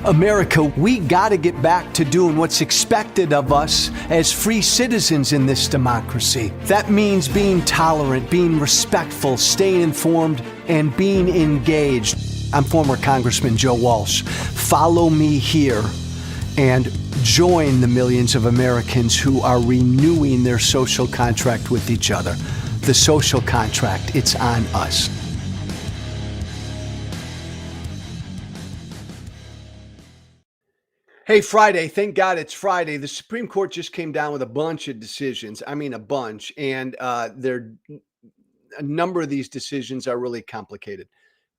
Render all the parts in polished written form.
America, we got to get back to doing what's expected of us as free citizens in this democracy. That means being tolerant, being respectful, staying informed, and being engaged. I'm former Congressman Joe Walsh. Follow me here and join the millions of Americans who are renewing their social contract with each other. The social contract, it's on us. Hey, Friday. Thank God it's Friday. The Supreme Court just came down with a bunch of decisions. I mean, a bunch. And a number of these decisions are really complicated.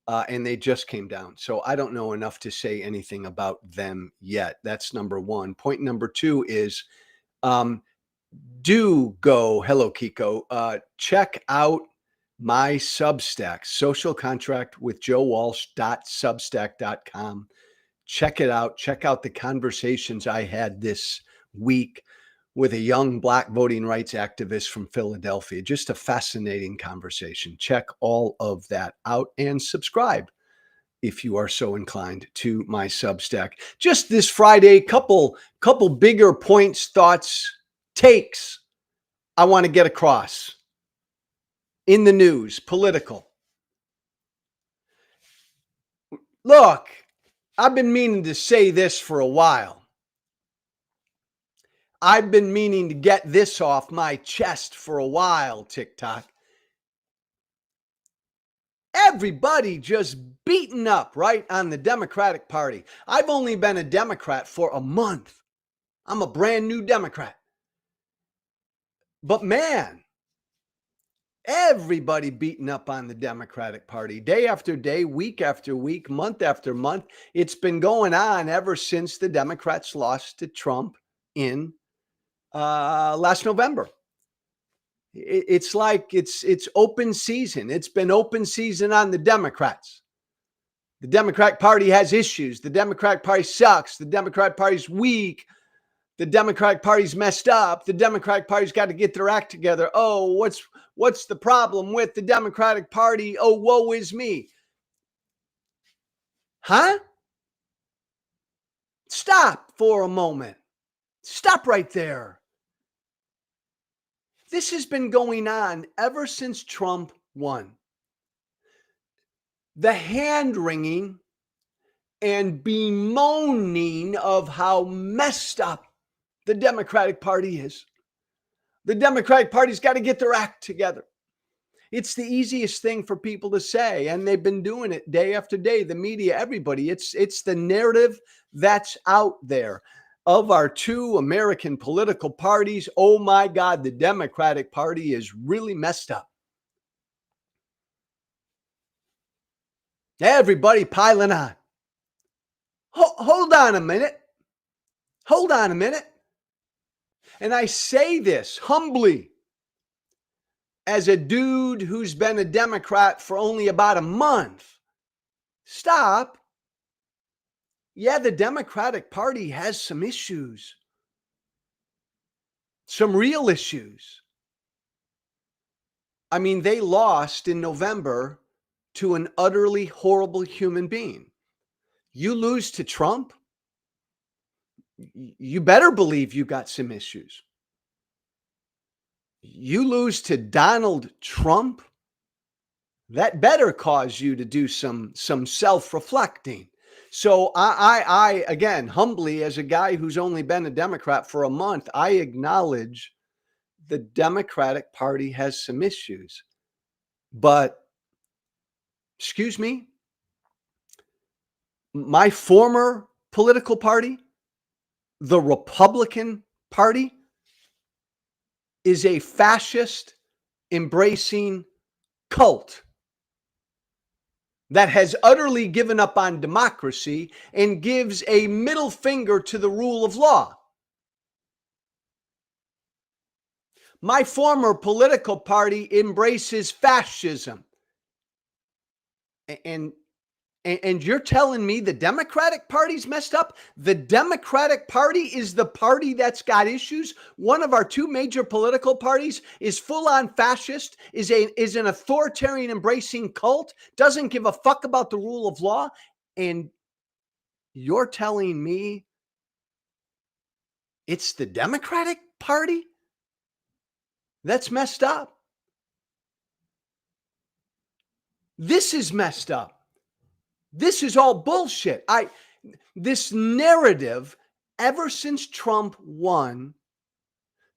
And they just came down. So I don't know enough to say anything about them yet. That's number one. Point number two is do go, hello, Kiko, check out my Substack, Social Contract with Joe Walsh.substack.com. Check it out. Check out the conversations I had this week with a young Black voting rights activist from Philadelphia. Just a fascinating conversation. Check all of that out and subscribe if you are so inclined to my Substack. Just this Friday, couple bigger points, thoughts, takes I want to get across in the news, political. Look, I've been meaning to say this for a while. I've been meaning to get this off my chest for a while, TikTok. Everybody just beaten up, right, on the Democratic Party. I've only been a Democrat for a month. I'm a brand new Democrat. But man, everybody beating up on the Democratic Party day after day, week after week, month after month. It's been going on ever since the Democrats lost to Trump in last November. It's like it's open season. It's been open season on the Democrats. The Democratic Party has issues. The Democratic Party sucks. The Democratic Party's weak. The Democratic Party's messed up. The Democratic Party's got to get their act together. Oh, what's the problem with the Democratic Party? Oh, woe is me. Huh? Stop for a moment. Stop right there. This has been going on ever since Trump won. The hand-wringing and bemoaning of how messed up the Democratic Party is. The Democratic Party's got to get their act together. It's the easiest thing for people to say, and they've been doing it day after day. The media, everybody. It's the narrative that's out there of our two American political parties. Oh my God, the Democratic Party is really messed up. Everybody piling on. Hold on a minute. Hold on a minute. And I say this humbly as a dude who's been a Democrat for only about a month. Stop. Yeah, the Democratic Party has some issues. Some real issues. I mean, they lost in November to an utterly horrible human being. You lose to Trump, you better believe you got some issues. You lose to Donald Trump, that better cause you to do some self-reflecting. So I again, humbly, as a guy who's only been a Democrat for a month, I acknowledge the Democratic Party has some issues. But, excuse me, my former political party, the Republican Party, is a fascist embracing cult that has utterly given up on democracy and gives a middle finger to the rule of law. My former political party embraces fascism. And you're telling me the Democratic Party's messed up? The Democratic Party is the party that's got issues. One of our two major political parties is full-on fascist, is an authoritarian embracing cult, doesn't give a fuck about the rule of law. And You're telling me it's the Democratic Party that's messed up? This is messed up. This is all bullshit. This narrative, ever since Trump won,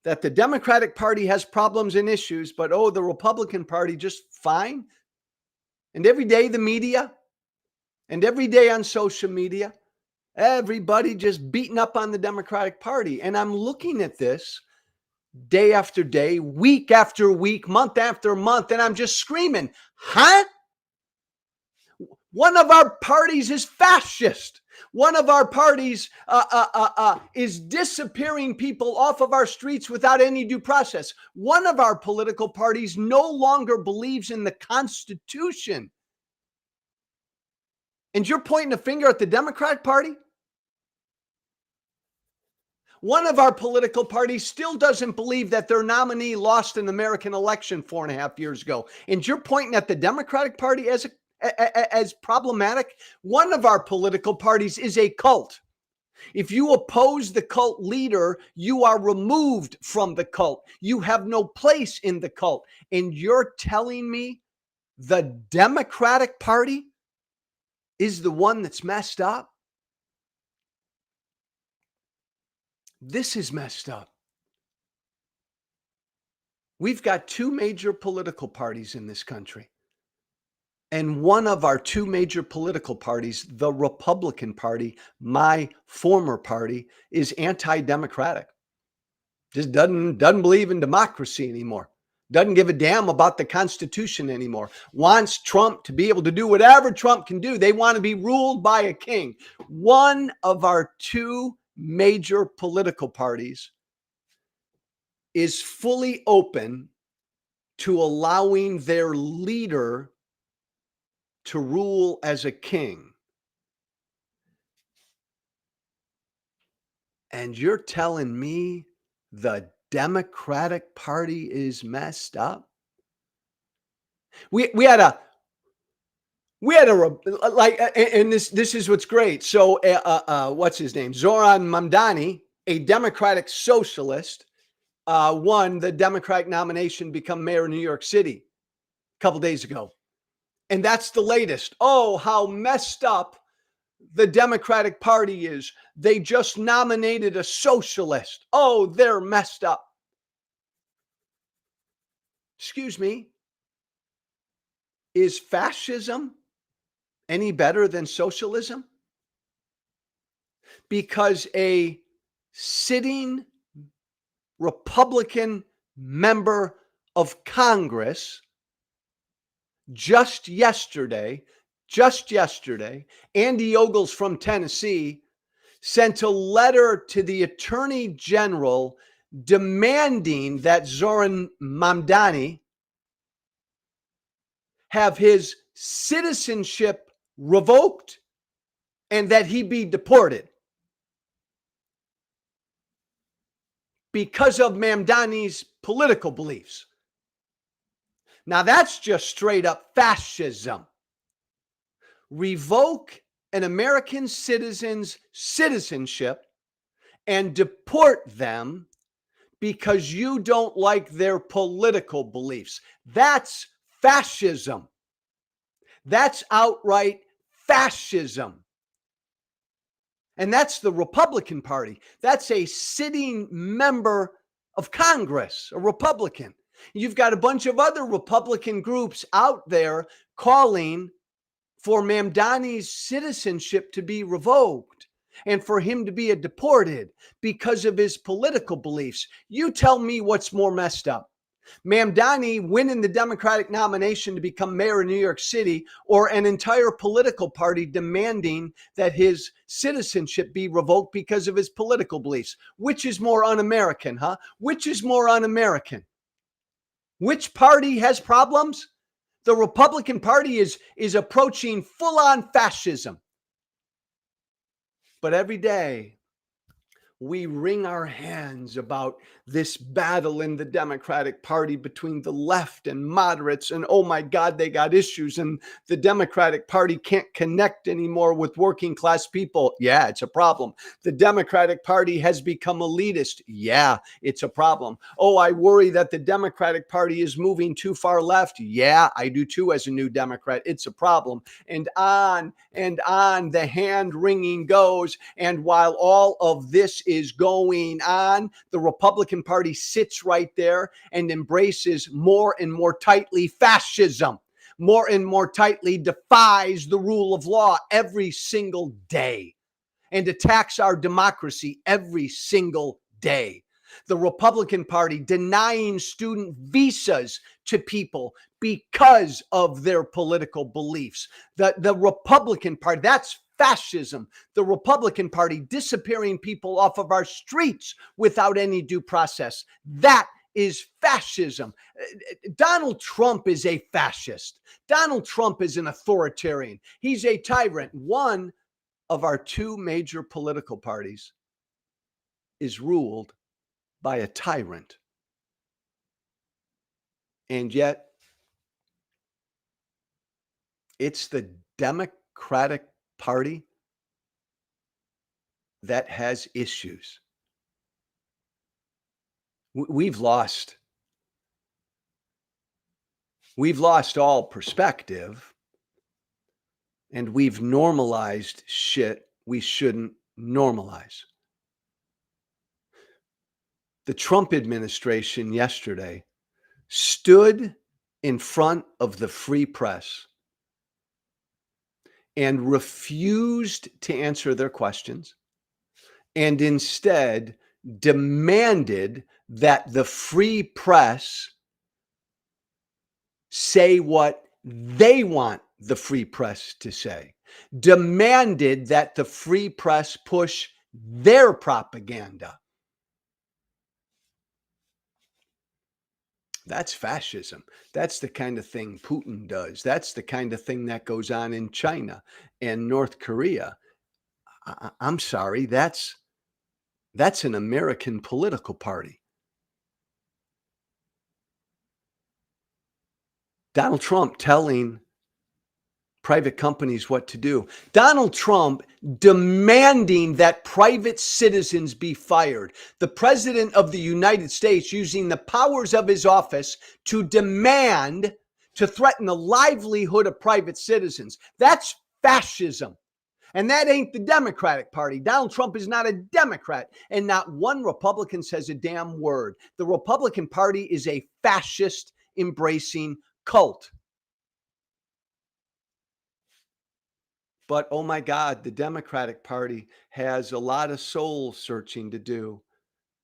that the Democratic Party has problems and issues, but the Republican Party just fine. And every day the media, and every day on social media, everybody just beating up on the Democratic Party. And I'm looking at this day after day, week after week, month after month, and I'm just screaming, huh? One of our parties is fascist. One of our parties is disappearing people off of our streets without any due process. One of our political parties no longer believes in the Constitution. And you're pointing a finger at the Democratic Party? One of our political parties still doesn't believe that their nominee lost an American election 4.5 years ago. And you're pointing at the Democratic Party as problematic. One of our political parties is a cult. If you oppose the cult leader, you are removed from the cult. You have no place in the cult. And you're telling me the Democratic Party is the one that's messed up? This is messed up. We've got two major political parties in this country. And one of our two major political parties, the Republican Party, my former party, is anti-democratic. Just doesn't believe in democracy anymore. Doesn't give a damn about the Constitution anymore. Wants Trump to be able to do whatever Trump can do. They want to be ruled by a king. One of our two major political parties is fully open to allowing their leader to rule as a king. And you're telling me the Democratic Party is messed up? We had a and this is what's great. So what's his name? Zoran Mamdani, a Democratic socialist, won the Democratic nomination to become mayor of New York City a couple days ago. And that's the latest. Oh, how messed up the Democratic Party is. They just nominated a socialist. Oh, they're messed up. Excuse me. Is fascism any better than socialism? Because a sitting Republican member of Congress just yesterday, Andy Ogles from Tennessee sent a letter to the Attorney General demanding that Zoran Mamdani have his citizenship revoked and that he be deported because of Mamdani's political beliefs. Now that's just straight up fascism. Revoke an American citizen's citizenship and deport them because you don't like their political beliefs. That's fascism. That's outright fascism. And that's the Republican Party. That's a sitting member of Congress, a Republican. You've got a bunch of other Republican groups out there calling for Mamdani's citizenship to be revoked and for him to be deported because of his political beliefs. You tell me what's more messed up. Mamdani winning the Democratic nomination to become mayor of New York City, or an entire political party demanding that his citizenship be revoked because of his political beliefs. Which is more un-American, huh? Which is more un-American? Which party has problems? The Republican Party is approaching full-on fascism. But every day we wring our hands about this battle in the Democratic Party between the left and moderates. And oh my God, they got issues. And the Democratic Party can't connect anymore with working class people. Yeah, it's a problem. The Democratic Party has become elitist. Yeah, it's a problem. Oh, I worry that the Democratic Party is moving too far left. Yeah, I do too as a new Democrat. It's a problem. And on the hand wringing goes. And while all of this is going on, the Republican Party sits right there and embraces more and more tightly fascism, more and more tightly defies the rule of law every single day, and attacks our democracy every single day. The Republican Party denying student visas to people because of their political beliefs. The Republican Party, that's fascism. The Republican Party disappearing people off of our streets without any due process. That is fascism. Donald Trump is a fascist. Donald Trump is an authoritarian. He's a tyrant. One of our two major political parties is ruled by a tyrant. And yet, it's the Democratic Party that has issues. We've lost all perspective, and we've normalized shit we shouldn't normalize. The Trump administration yesterday stood in front of the free press and refused to answer their questions, and instead demanded that the free press say what they want the free press to say, demanded that the free press push their propaganda. That's fascism. That's the kind of thing Putin does. That's the kind of thing that goes on in China and North Korea. I'm sorry, that's an American political party. Donald Trump telling private companies what to do. Donald Trump demanding that private citizens be fired. The president of the United States using the powers of his office to demand, to threaten the livelihood of private citizens. That's fascism. And that ain't the Democratic Party. Donald Trump is not a Democrat, and not one Republican says a damn word. The Republican Party is a fascist embracing cult. But oh my God, the Democratic Party has a lot of soul searching to do.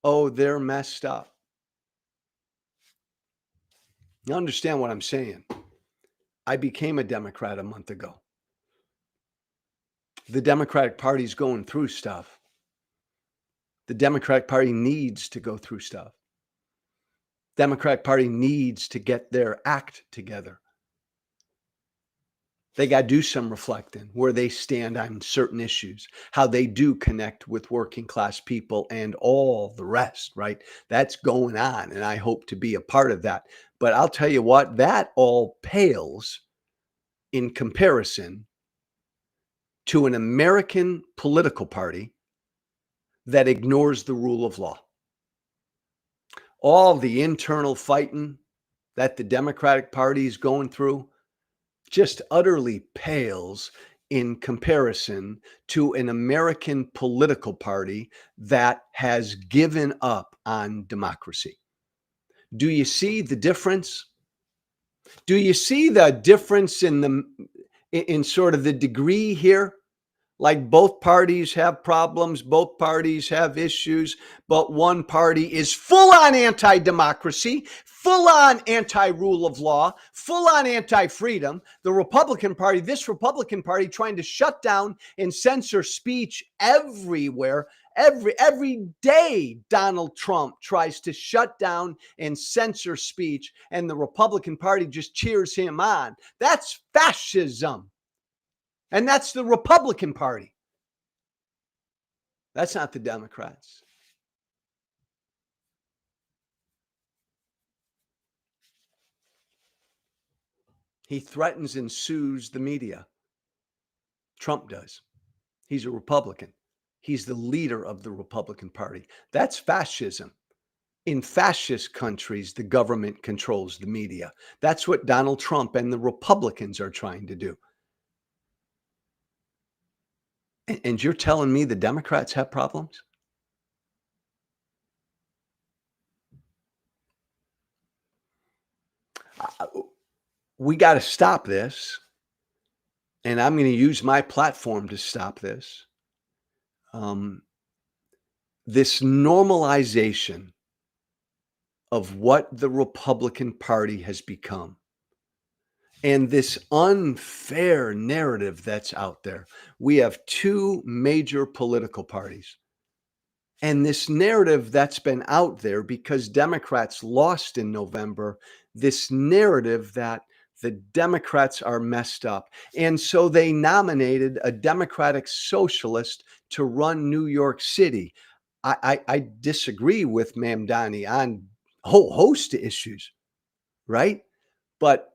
Oh, they're messed up. You understand what I'm saying? I became a Democrat a month ago. The Democratic Party is going through stuff. The Democratic Party needs to go through stuff. Democratic Party needs to get their act together. They got to do some reflecting where they stand on certain issues, how they do connect with working class people and all the rest, right? That's going on, and I hope to be a part of that. But I'll tell you what, that all pales in comparison to an American political party that ignores the rule of law. All the internal fighting that the Democratic Party is going through just utterly pales in comparison to an American political party that has given up on democracy. Do you see the difference? Do you see the difference in sort of the degree here? Like both parties have problems, both parties have issues, but one party is full on anti-democracy, full on anti-rule of law, full on anti-freedom. The Republican Party, this Republican Party trying to shut down and censor speech everywhere. Every day, Donald Trump tries to shut down and censor speech, and the Republican Party just cheers him on. That's fascism. And that's the Republican Party. That's not the Democrats. He threatens and sues the media. Trump does. He's a Republican. He's the leader of the Republican Party. That's fascism. In fascist countries, the government controls the media. That's what Donald Trump and the Republicans are trying to do. And you're telling me the Democrats have problems? We got to stop this. And I'm going to use my platform to stop this. This normalization of what the Republican Party has become and this unfair narrative that's out there. We have two major political parties. And this narrative that's been out there because Democrats lost in November, this narrative that the Democrats are messed up. And so they nominated a Democratic socialist to run New York City. I disagree with Mamdani on a whole host of issues, right? But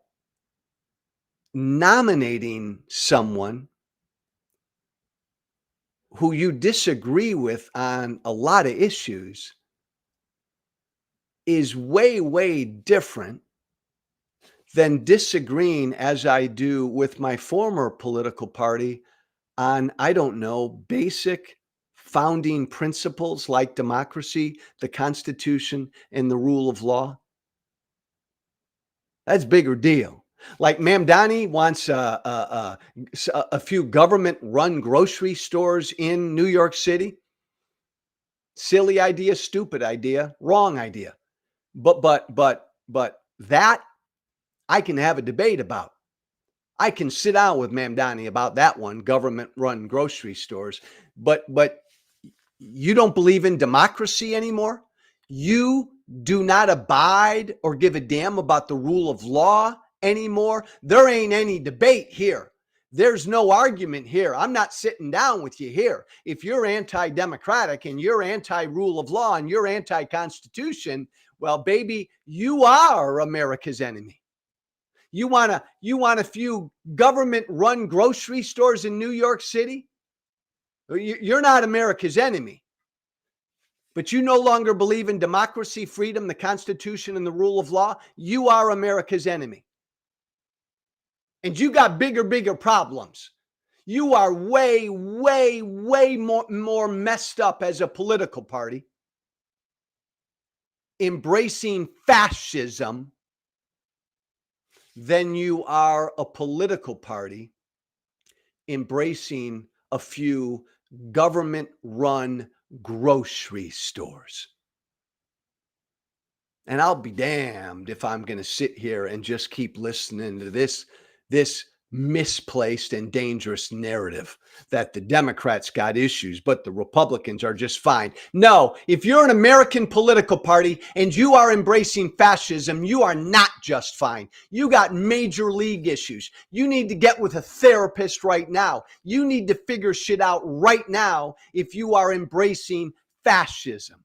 nominating someone who you disagree with on a lot of issues is way, way different than disagreeing as I do with my former political party on, I don't know, basic founding principles like democracy, the Constitution, and the rule of law. That's a bigger deal. Like Mamdani wants a few government-run grocery stores in New York City. Silly idea, stupid idea, wrong idea. But that I can have a debate about. I can sit down with Mamdani about that one, government-run grocery stores. But you don't believe in democracy anymore? You do not abide or give a damn about the rule of law anymore? There ain't any debate here. There's no argument here. I'm not sitting down with you here. If you're anti-democratic and you're anti-rule of law and you're anti-constitution, well, baby, you are America's enemy. You want a few government-run grocery stores in New York City? You're not America's enemy. But you no longer believe in democracy, freedom, the Constitution, and the rule of law. You are America's enemy. And you got bigger problems. You are way, way, way more messed up as a political party, embracing fascism, than you are a political party embracing a few government-run grocery stores. And I'll be damned if I'm going to sit here and just keep listening to this misplaced and dangerous narrative that the Democrats got issues, but the Republicans are just fine. No, if you're an American political party and you are embracing fascism, you are not just fine. You got major league issues. You need to get with a therapist right now. You need to figure shit out right now if you are embracing fascism.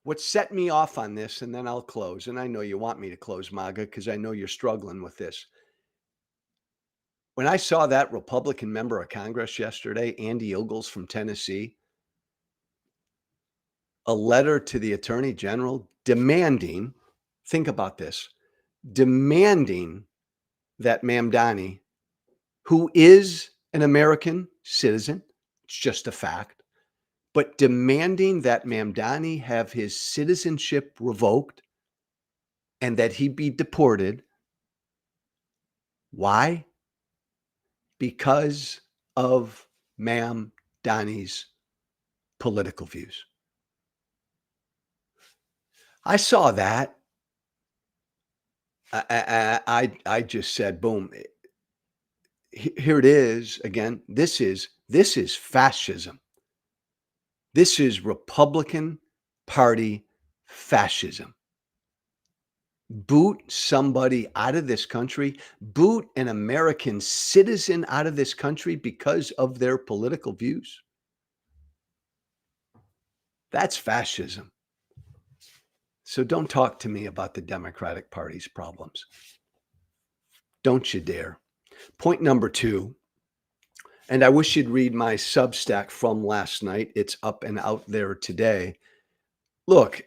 What set me off on this, and then I'll close, and I know you want me to close, MAGA, because I know you're struggling with this. When I saw that Republican member of Congress yesterday, Andy Ogles from Tennessee, a letter to the Attorney General demanding, think about this, demanding that Mamdani, who is an American citizen, it's just a fact, but demanding that Mamdani have his citizenship revoked and that he be deported. Why? Because of Mamdani's political views. I saw that. I just said, boom. Here it is again. This is fascism. This is Republican Party fascism. boot somebody out of this country, boot an American citizen out of this country because of their political views. That's fascism. So don't talk to me about the Democratic Party's problems. Don't you dare. Point number two, and I wish you'd read my Substack from last night. It's up and out there today. Look,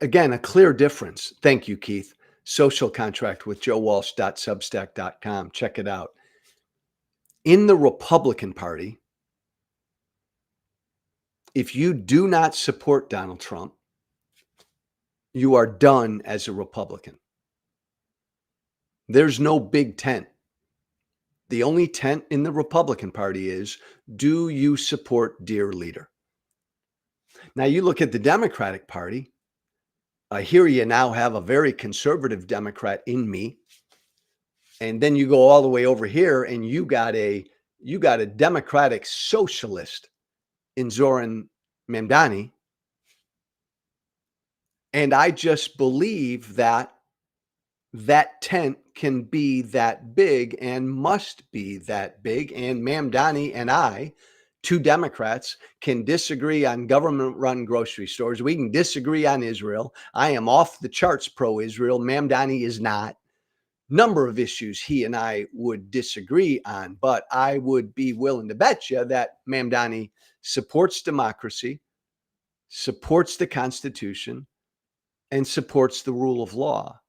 again, a clear difference. Thank you, Keith. Social Contract with joewalsh.substack.com. Check it out. In the Republican Party, if you do not support Donald Trump, you are done as a Republican. There's no big tent. The only tent in the Republican Party is, do you support dear leader? Now you look at the Democratic Party. Here you now have a very conservative Democrat in me. And then you go all the way over here and you got a Democratic socialist in Zoran Mamdani. And I just believe that that tent can be that big and must be that big. And Mamdani and I, two Democrats, can disagree on government-run grocery stores. We can disagree on Israel. I am off the charts pro-Israel. Mamdani is not. Number of issues he and I would disagree on, but I would be willing to bet you that Mamdani supports democracy, supports the Constitution, and supports the rule of law.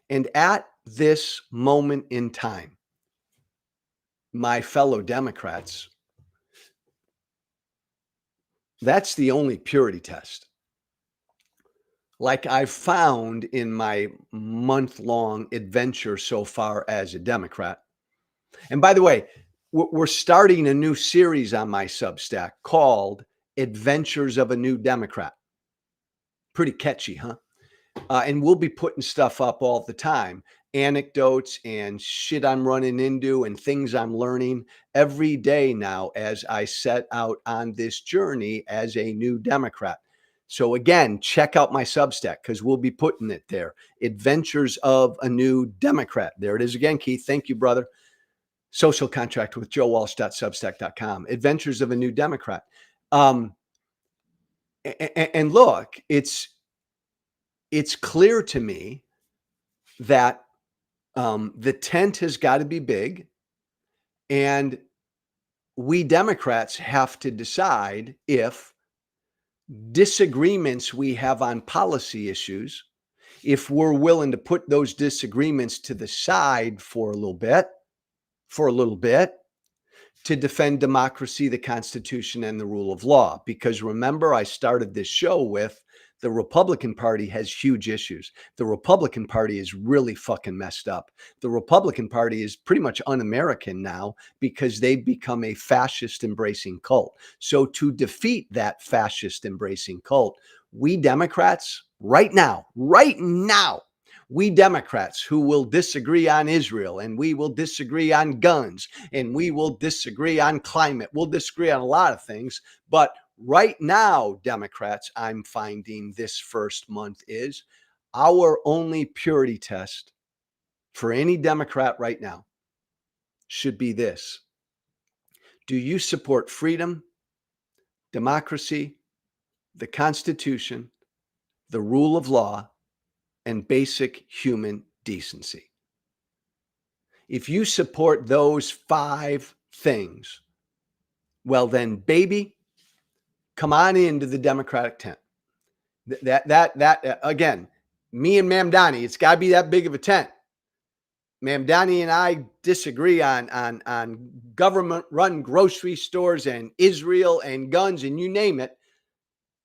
And at this moment in time, my fellow Democrats, that's the only purity test. Like I've found in my month-long adventure so far as a Democrat. And by the way, we're starting a new series on my Substack called Adventures of a New Democrat. Pretty catchy, huh? And we'll be putting stuff up all the time, anecdotes and shit I'm running into and things I'm learning every day now as I set out on this journey as a new Democrat. So again, check out my Substack because we'll be putting it there. Adventures of a New Democrat. There it is again, Keith. Thank you, brother. Social Contract with joewalsh.substack.com. Adventures of a New Democrat. And look, it's clear to me that the tent has got to be big, and we Democrats have to decide if disagreements we have on policy issues, if we're willing to put those disagreements to the side for a little bit, to defend democracy, the Constitution, and the rule of law. Because remember, I started this show with the Republican Party has huge issues. The Republican Party is really fucking messed up. The Republican Party is pretty much un-American now because they've become a fascist embracing cult. So to defeat that fascist embracing cult, we Democrats right now, we Democrats who will disagree on Israel, and we will disagree on guns, and we will disagree on climate. We'll disagree on a lot of things. But right now, Democrats, I'm finding this first month is our only purity test for any Democrat right now should be this. Do you support freedom, democracy, the Constitution, the rule of law, and basic human decency? If you support those 5 things, well then, baby, come on into the Democratic tent. That again, me and Mamdani, it's got to be that big of a tent. Mamdani and I disagree on government-run grocery stores and Israel and guns and you name it.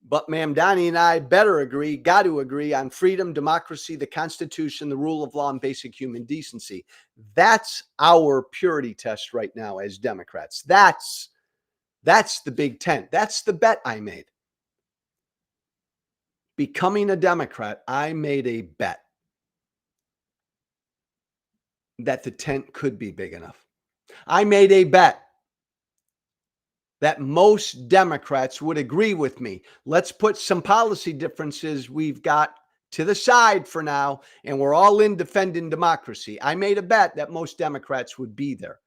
But Mamdani and I got to agree on freedom, democracy, the Constitution, the rule of law, and basic human decency. That's our purity test right now as Democrats. That's the big tent. That's the bet I made. Becoming a Democrat, I made a bet that the tent could be big enough. I made a bet that most Democrats would agree with me. Let's put some policy differences we've got to the side for now, and we're all in defending democracy. I made a bet that most Democrats would be there.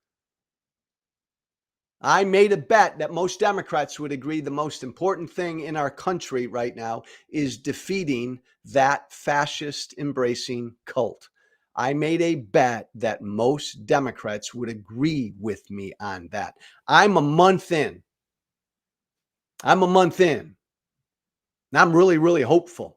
I made a bet that most Democrats would agree the most important thing in our country right now is defeating that fascist embracing cult. I made a bet that most Democrats would agree with me on that. I'm a month in. And I'm really, really hopeful.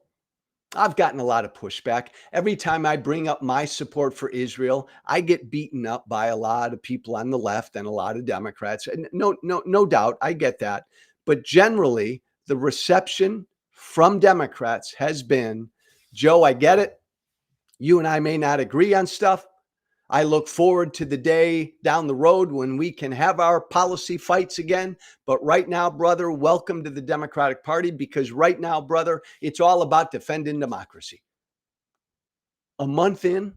I've gotten a lot of pushback. Every time I bring up my support for Israel, I get beaten up by a lot of people on the left and a lot of Democrats. And no doubt, I get that. But generally, the reception from Democrats has been, Joe, I get it. You and I may not agree on stuff. I look forward to the day down the road when we can have our policy fights again. But right now, brother, welcome to the Democratic Party, because right now, brother, it's all about defending democracy. A month in,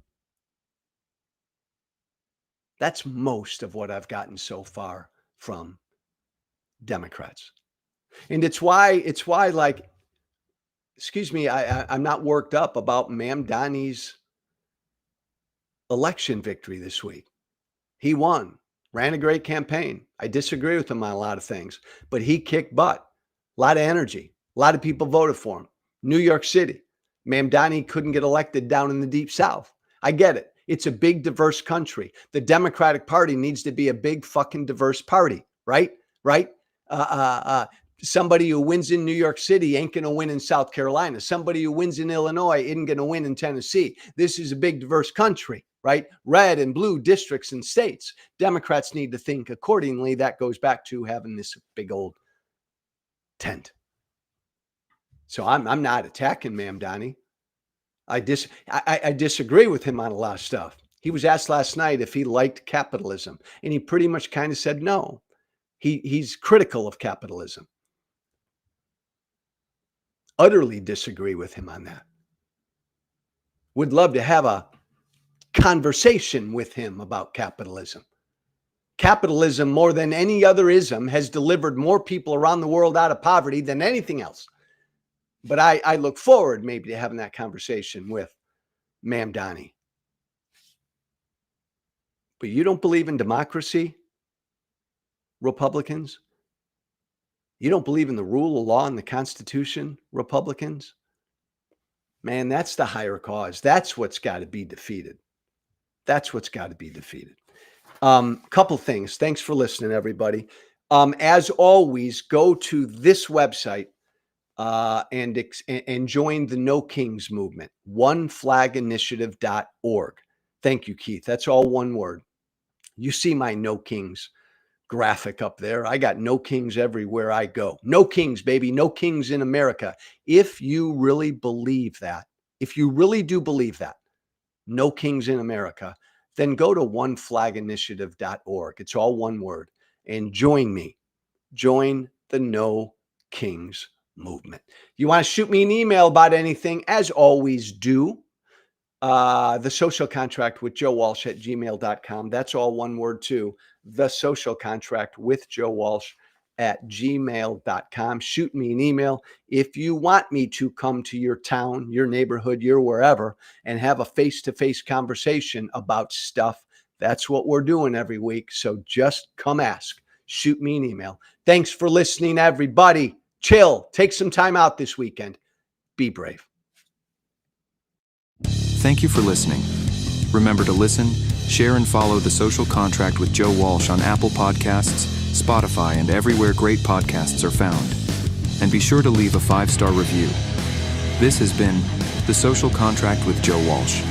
that's most of what I've gotten so far from Democrats. And it's why like, excuse me, I'm not worked up about Mamdani's election victory this week. He won, ran a great campaign. I disagree with him on a lot of things, but he kicked butt. A lot of energy. A lot of people voted for him. New York City. Mamdani couldn't get elected down in the Deep South. I get it. It's a big, diverse country. The Democratic Party needs to be a big, fucking diverse party, right? Right? Somebody who wins in New York City ain't going to win in South Carolina. Somebody who wins in Illinois isn't going to win in Tennessee. This is a big, diverse country, right? Red and blue districts and states. Democrats need to think accordingly. That goes back to having this big old tent. So I'm not attacking Mamdani. I disagree with him on a lot of stuff. He was asked last night if he liked capitalism, and he pretty much kind of said no. He's critical of capitalism. Utterly disagree with him on that. Would love to have a conversation with him about capitalism. Capitalism, more than any other ism, has delivered more people around the world out of poverty than anything else. But I look forward maybe to having that conversation with Mamdani. But you don't believe in democracy, Republicans? You don't believe in the rule of law and the Constitution, Republicans? Man, that's the higher cause. That's what's got to be defeated. That's what's got to be defeated. Couple things. Thanks for listening, everybody. As always, go to this website and join the No Kings movement, oneflaginitiative.org. Thank you, Keith. That's all one word. You see my No Kings graphic up there. I got no kings everywhere I go. No kings, baby. No kings in America. If you really believe that, if you really do believe that, no kings in America, then go to oneflaginitiative.org. It's all one word. And join me. Join the No Kings movement. You want to shoot me an email about anything, as always, do. The social contract with Joe Walsh at gmail.com. That's all one word too. The social contract with Joe Walsh at gmail.com. Shoot me an email. If you want me to come to your town, your neighborhood, your wherever, and have a face-to-face conversation about stuff, that's what we're doing every week. So just come ask. Shoot me an email. Thanks for listening, everybody. Chill. Take some time out this weekend. Be brave. Thank you for listening. Remember to listen, share, and follow The Social Contract with Joe Walsh on Apple Podcasts, Spotify, and everywhere great podcasts are found. And be sure to leave a 5-star review. This has been The Social Contract with Joe Walsh.